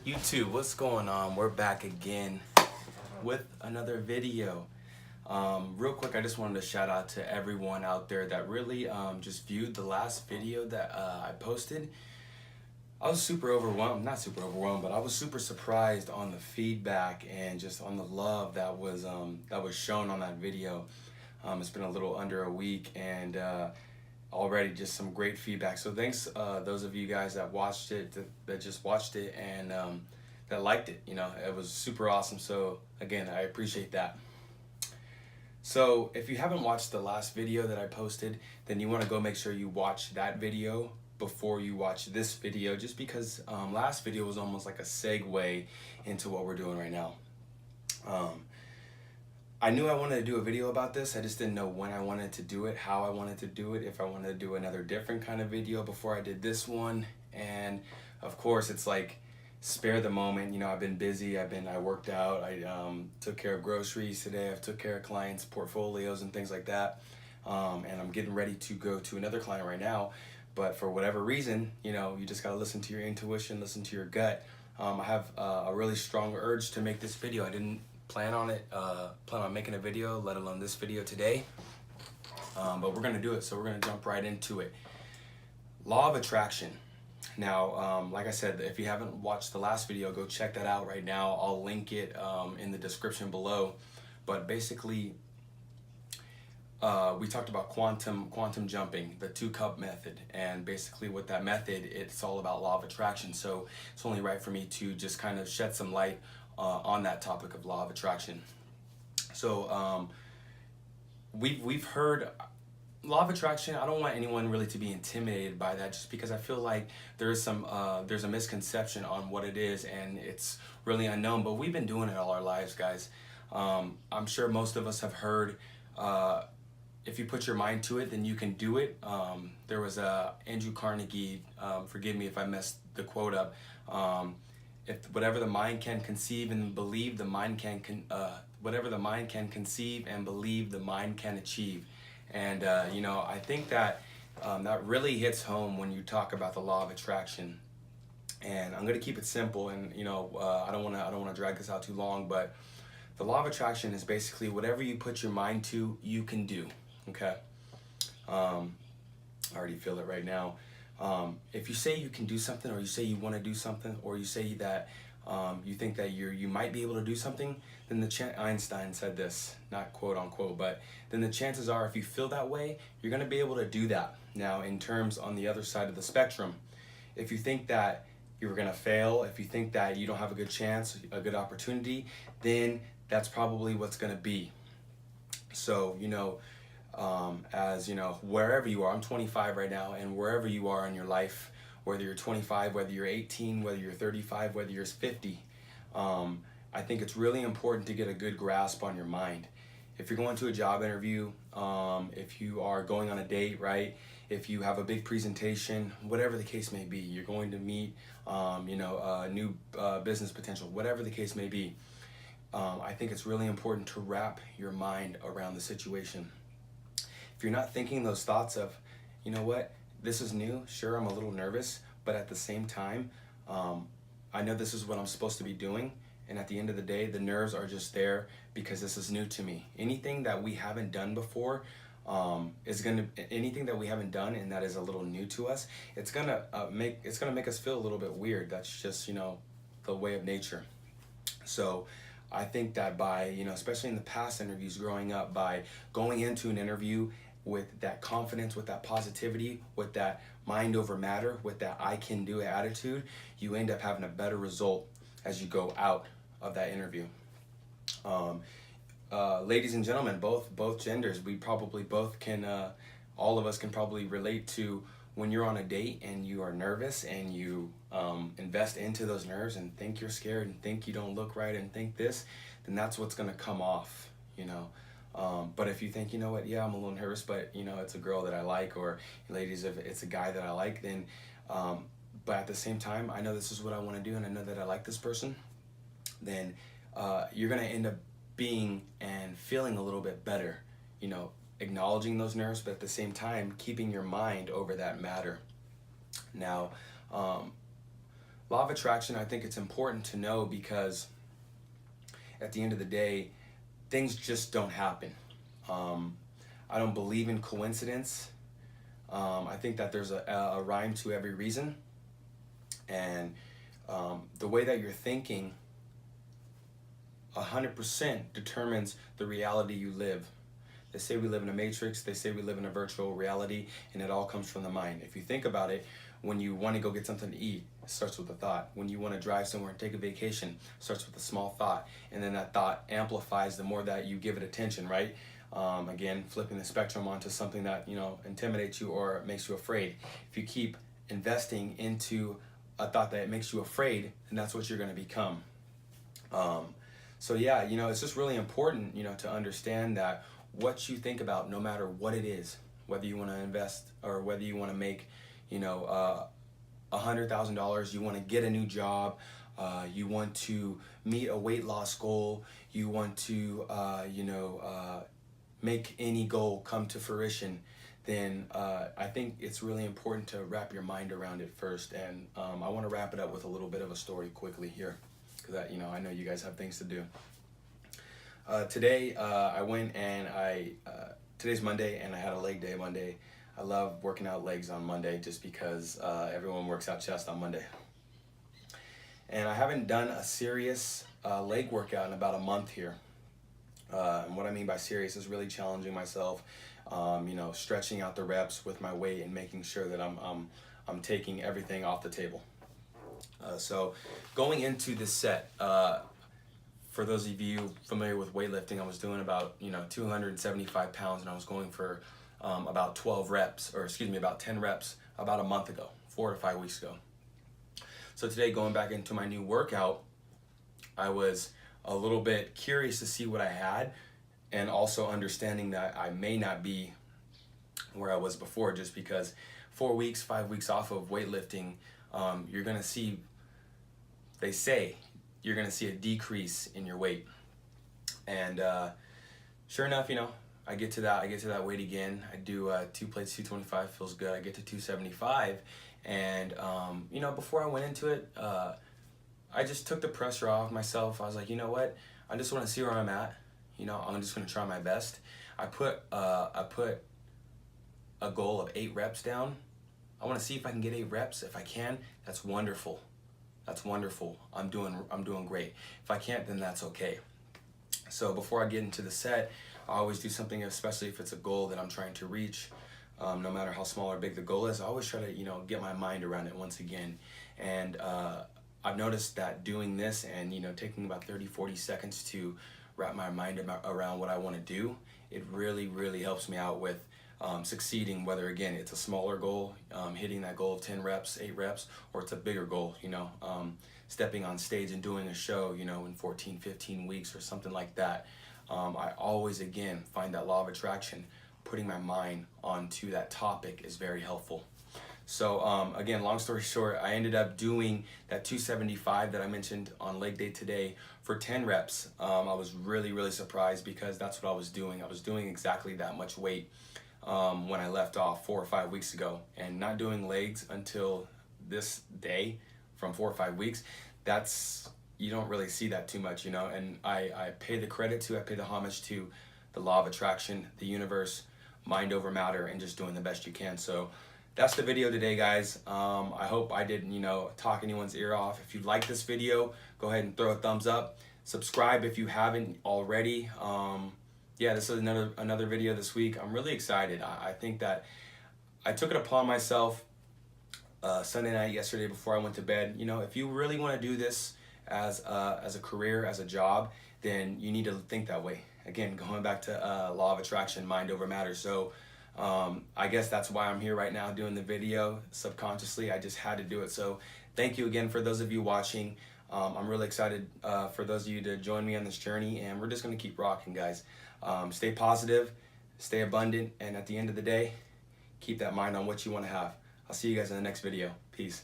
YouTube, what's going on? We're back again with another video. Real quick, I just wanted to shout out to everyone out there that really just viewed the last video that I posted. I was super overwhelmed, not super overwhelmed, but I was super surprised on the feedback and just on the love that was shown on that video. It's been a little under a week and already just some great feedback. So thanks those of you guys that watched it, that just watched it and that liked it. You know, it was super awesome. So again, I appreciate that. So if you haven't watched the last video that I posted, then you want to go make sure you watch that video before you watch this video, just because last video was almost like a segue into what we're doing right now. I knew I wanted to do a video about this. I just didn't know when I wanted to do it, how I wanted to do it, if I wanted to do another different kind of video before I did this one. And of course, it's like spare the moment. You know, I've been busy. I worked out. I took care of groceries today. I've took care of clients' portfolios and things like that. And I'm getting ready to go to another client right now. But for whatever reason, you know, you just got to listen to your intuition, listen to your gut. I have a really strong urge to make this video. I didn't plan on making a video, let alone this video today. But we're gonna do it, so we're gonna jump right into it. Law of attraction. Now, like I said, if you haven't watched the last video, go check that out right now. I'll link it in the description below. But basically, we talked about quantum jumping, the 2-cup method, and basically with that method, it's all about law of attraction. So it's only right for me to just kind of shed some light on that topic of law of attraction. So we've heard law of attraction. I don't want anyone really to be intimidated by that, just because I feel like there's a misconception on what it is, and it's really unknown. But we've been doing it all our lives, guys. I'm sure most of us have heard. If you put your mind to it, then you can do it. There was Andrew Carnegie, forgive me if I messed the quote up. If whatever the mind can conceive and believe, the mind can whatever the mind can conceive and believe, the mind can achieve. And you know, I think that that really hits home when you talk about the law of attraction. And I'm gonna keep it simple, and you know, I don't wanna drag this out too long, but the law of attraction is basically whatever you put your mind to, you can do. Okay. I already feel it right now. If you say you can do something, or you say you want to do something, or you say that you think that you might be able to do something, then Einstein said this, not quote unquote, but then the chances are, if you feel that way, you're going to be able to do that. Now, in terms on the other side of the spectrum, if you think that you're going to fail, if you think that you don't have a good chance, a good opportunity, then that's probably what's going to be. So, you know, as you know, wherever you are, I'm 25 right now, and wherever you are in your life, whether you're 25, whether you're 18, whether you're 35, whether you're 50, I think it's really important to get a good grasp on your mind. If you're going to a job interview, if you are going on a date, right? If you have a big presentation, whatever the case may be, you're going to meet, you know, new business potential, whatever the case may be. I think it's really important to wrap your mind around the situation. If you're not thinking those thoughts of, you know what, this is new, sure, I'm a little nervous, but at the same time, I know this is what I'm supposed to be doing, and at the end of the day, the nerves are just there because this is new to me. Anything that we haven't done before, anything that we haven't done and that is a little new to us, it's gonna make us feel a little bit weird. That's just, you know, the way of nature. So I think that by, you know, especially in the past interviews growing up, by going into an interview with that confidence, with that positivity, with that mind over matter, with that I can do attitude, you end up having a better result as you go out of that interview. Ladies and gentlemen, both genders, we probably both can, all of us can probably relate to when you're on a date and you are nervous and you invest into those nerves and think you're scared and think you don't look right and think this, then that's what's going to come off, you know. But if you think, you know what, yeah, I'm a little nervous, but you know, it's a girl that I like, or ladies, if it's a guy that I like, then, but at the same time, I know this is what I want to do and I know that I like this person, then you're going to end up being and feeling a little bit better, you know, acknowledging those nerves, but at the same time, keeping your mind over that matter. Now, Law of attraction, I think it's important to know because at the end of the day, things just don't happen. I don't believe in coincidence. I think that there's a rhyme to every reason. And the way that you're thinking 100% determines the reality you live. They say we live in a matrix, they say we live in a virtual reality, and it all comes from the mind. If you think about it, when you want to go get something to eat, it starts with a thought. When you want to drive somewhere and take a vacation, it starts with a small thought. And then that thought amplifies the more that you give it attention, right? Again, flipping the spectrum onto something that, intimidates you or makes you afraid. If you keep investing into a thought that makes you afraid, then that's what you're going to become. So yeah, it's just really important, to understand that what you think about, no matter what it is, whether you want to invest or whether you want to make, $100,000, you want to get a new job, you want to meet a weight loss goal, you want to, make any goal come to fruition, then I think it's really important to wrap your mind around it first. And I want to wrap it up with a little bit of a story quickly here, because I know you guys have things to do. Today I went and today's Monday and I had a leg day Monday. I love working out legs on Monday just because everyone works out chest on Monday. And I haven't done a serious leg workout in about a month here. And what I mean by serious is really challenging myself, stretching out the reps with my weight and making sure that I'm taking everything off the table. So going into this set, for those of you familiar with weightlifting, I was doing about 275 pounds, and I was going for about 10 reps about a month ago, 4 to 5 weeks ago. So today, going back into my new workout, I was a little bit curious to see what I had, and also understanding that I may not be where I was before, just because 4 weeks, 5 weeks off of weightlifting, you're gonna see, they say, you're gonna see a decrease in your weight. And sure enough, I get to that weight again. I do 2 plates, 225, feels good. I get to 275, and before I went into it, I just took the pressure off myself. I was like, you know what? I just want to see where I'm at. I'm just going to try my best. I put a goal of 8 reps down. I want to see if I can get 8 reps. If I can, that's wonderful. That's wonderful. I'm doing great. If I can't, then that's okay. So before I get into the set, I always do something, especially if it's a goal that I'm trying to reach. No matter how small or big the goal is, I always try to get my mind around it once again. And I've noticed that doing this and taking about 30-40 seconds to wrap my mind around what I want to do, it really, really helps me out with succeeding, whether again it's a smaller goal, hitting that goal of 10 reps, 8 reps, or it's a bigger goal, stepping on stage and doing a show, in 14, 15 weeks or something like that. I always, again, find that law of attraction, putting my mind onto that topic is very helpful. So again, long story short, I ended up doing that 275 that I mentioned on leg day today for 10 reps. I was really, really surprised because that's what I was doing. I was doing exactly that much weight when I left off 4 or 5 weeks ago, and not doing legs until this day from 4 or 5 weeks. You don't really see that too much, and I pay the homage to the law of attraction, the universe, mind over matter, and just doing the best you can. So that's the video today, guys. I hope I didn't, talk anyone's ear off. If you like this video, go ahead and throw a thumbs up. Subscribe if you haven't already. Yeah, this is another video this week. I'm really excited. I think that I took it upon myself Sunday night yesterday before I went to bed. If you really want to do this as a career, as a job, then you need to think that way. Again, going back to law of attraction, mind over matter. So I guess that's why I'm here right now doing the video. Subconsciously, I just had to do it. So thank you again for those of you watching. I'm really excited for those of you to join me on this journey, and we're just going to keep rocking, guys. Stay positive, stay abundant, and at the end of the day, keep that mind on what you want to have. I'll see you guys in the next video. Peace.